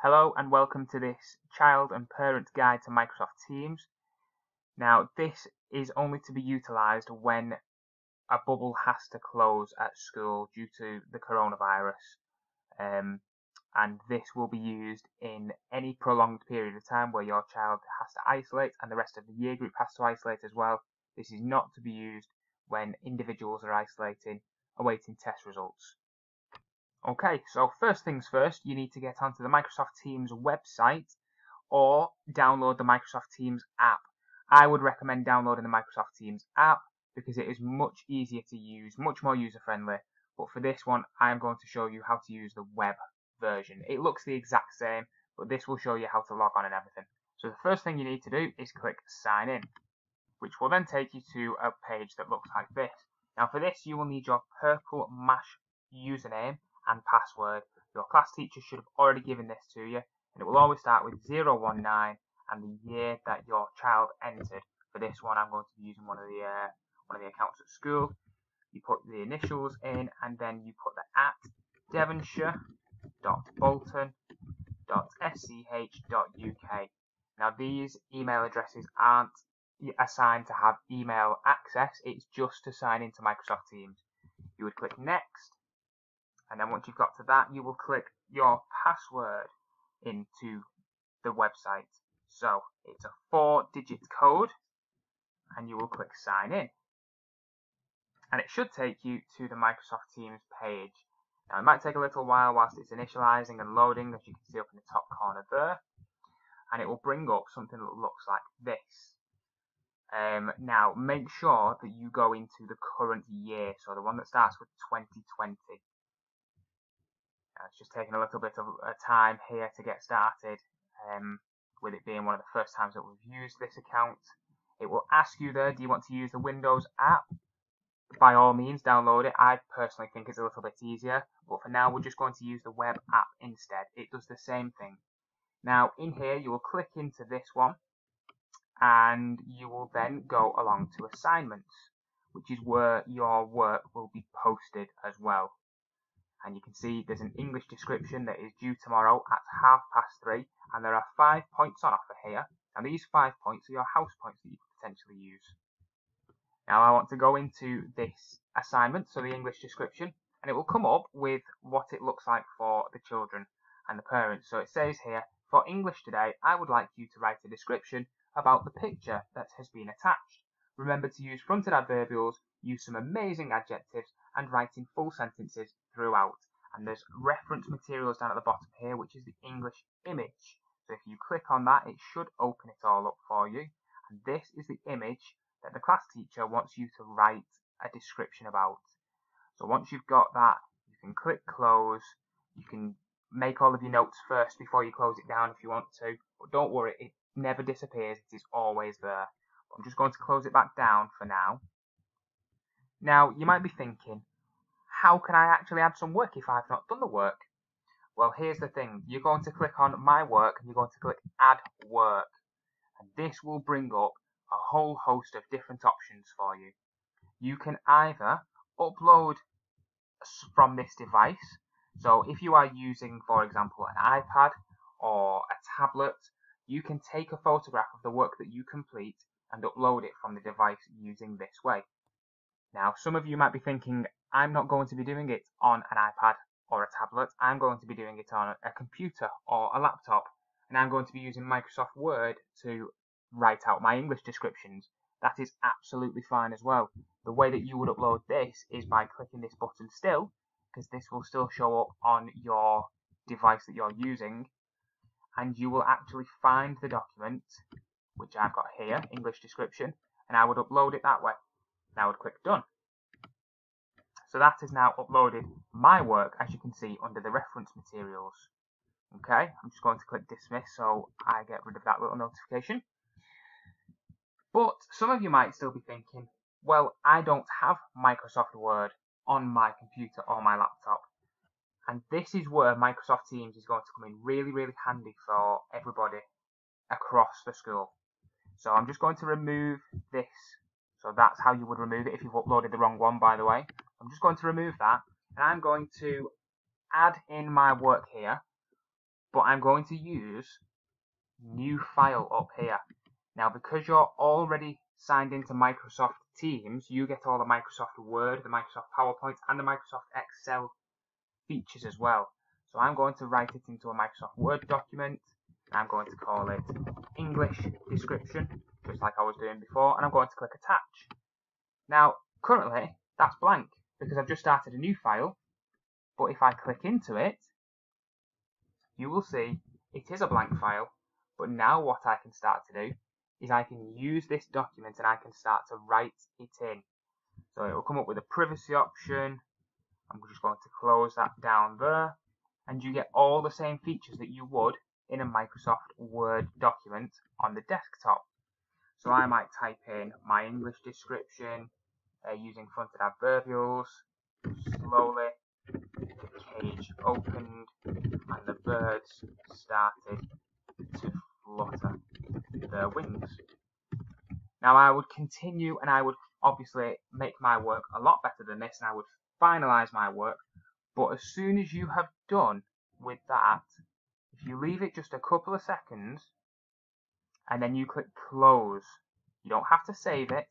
Hello and welcome to this child and parent guide to Microsoft Teams. Now this is only to be utilised when a bubble has to close at school due to the coronavirus, and this will be used in any prolonged period of time where your child has to isolate and the rest of the year group has to isolate as well. This is not to be used when individuals are isolating, awaiting test results. Okay, so first things first, you need to get onto the Microsoft Teams website or download the Microsoft Teams app. I would recommend downloading the Microsoft Teams app because it is much easier to use, much more user-friendly. But for this one, I am going to show you how to use the web version. It looks the exact same, but this will show you how to log on and everything. So the first thing you need to do is click Sign In, which will then take you to a page that looks like this. Now for this, you will need your Purple Mash username and password. Your class teacher should have already given this to you, and it will always start with 019 and the year that your child entered. For this one, I'm going to be using one of the accounts at school. You put the initials in, and then you put the @devonshire.bolton.sch.uk. Now these email addresses aren't assigned to have email access, it's just to sign into Microsoft Teams. You would click Next, and then once you've got to that, you will click your password into the website. So it's a 4-digit code, and you will click Sign In. And it should take you to the Microsoft Teams page. Now it might take a little while whilst it's initializing and loading, as you can see up in the top corner there. And it will bring up something that looks like this. Now make sure that you go into the current year, so the one that starts with 2020. It's just taking a little bit of time here to get started, with it being one of the first times that we've used this account. It will ask you there, do you want to use the Windows app? By all means, download it. I personally think it's a little bit easier, but for now we're just going to use the web app instead. It does the same thing. Now in here you will click into this one, and you will then go along to assignments, which is where your work will be posted as well. And you can see there's an English description that is due tomorrow at 3:30, and there are 5 points on offer here. And these 5 points are your house points that you could potentially use. Now I want to go into this assignment, so the English description, and it will come up with what it looks like for the children and the parents. So it says here, for English today, I would like you to write a description about the picture that has been attached. Remember to use fronted adverbials, use some amazing adjectives, and write in full sentences throughout. And there's reference materials down at the bottom here, which is the English image. So if you click on that, it should open it all up for you. And this is the image that the class teacher wants you to write a description about. So once you've got that, you can click Close. You can make all of your notes first before you close it down if you want to. But don't worry, it never disappears. It is always there. I'm just going to close it back down for now. Now, you might be thinking, how can I actually add some work if I've not done the work? Well, here's the thing. You're going to click on My Work, and you're going to click Add Work. And this will bring up a whole host of different options for you. You can either upload from this device. So if you are using, for example, an iPad or a tablet, you can take a photograph of the work that you complete and upload it from the device using this way. Now, some of you might be thinking, I'm not going to be doing it on an iPad or a tablet. I'm going to be doing it on a computer or a laptop, and I'm going to be using Microsoft Word to write out my English descriptions. That is absolutely fine as well. The way that you would upload this is by clicking this button still, because this will still show up on your device that you're using, and you will actually find the document, which I've got here, English description, and I would upload it that way. And I would click Done. So that has now uploaded my work, as you can see, under the reference materials. Okay, I'm just going to click Dismiss so I get rid of that little notification. But some of you might still be thinking, well, I don't have Microsoft Word on my computer or my laptop. And this is where Microsoft Teams is going to come in really, really handy for everybody across the school. So I'm just going to remove this. So that's how you would remove it if you've uploaded the wrong one, by the way. I'm just going to remove that, and I'm going to add in my work here but I'm going to use new file up here. Now, because you're already signed into Microsoft Teams, you get all the Microsoft Word, the Microsoft PowerPoint, and the Microsoft Excel features as well. So I'm going to write it into a Microsoft Word document. I'm going to call it English description, just like I was doing before, and I'm going to click attach. Now, currently, that's blank because I've just started a new file, but if I click into it, you will see it is a blank file, but now what I can start to do is I can use this document and I can start to write it in. So it will come up with a privacy option. I'm just going to close that down there, and you get all the same features that you would in a Microsoft Word document on the desktop. So I might type in my English description using fronted adverbials, slowly, the cage opened and the birds started to flutter their wings. Now I would continue and I would obviously make my work a lot better than this, and I would finalize my work, but as soon as you have done with that, if you leave it just a couple of seconds and then you click close, you don't have to save it,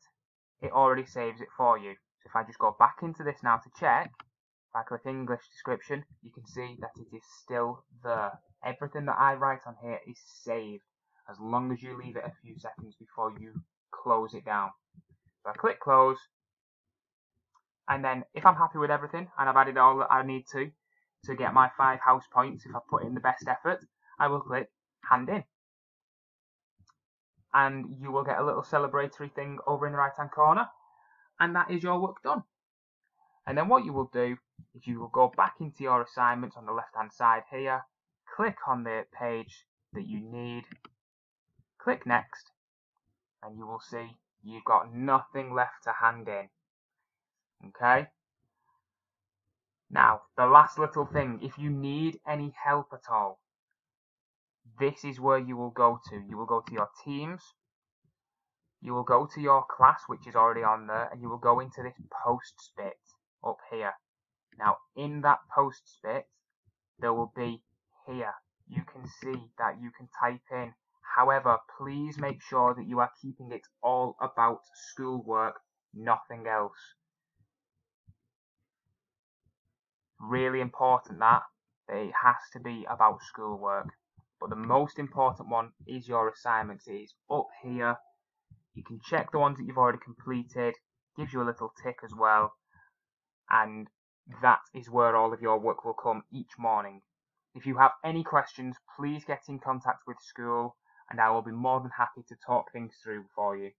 it already saves it for you. So if I just go back into this now to check, if I click English description, you can see that it is still there. Everything that I write on here is saved as long as you leave it a few seconds before you close it down. So I click close, and then if I'm happy with everything and I've added all that I need to get my 5 house points, if I put in the best effort, I will click hand in. And you will get a little celebratory thing over in the right hand corner, and that is your work done. And then what you will do is you will go back into your assignments on the left hand side here, click on the page that you need, click next, and you will see you've got nothing left to hand in. Okay? Now, the last little thing, if you need any help at all, this is where you will go to. You will go to your Teams, you will go to your class, which is already on there, and you will go into this posts bit up here. Now, in that posts bit, there will be here. You can see that you can type in. However, please make sure that you are keeping it all about schoolwork, nothing else. Really important that it has to be about schoolwork. But the most important one is your assignments. It is up here. You can check the ones that you've already completed. Gives you a little tick as well. And that is where all of your work will come each morning. If you have any questions, please get in contact with school, and I will be more than happy to talk things through for you.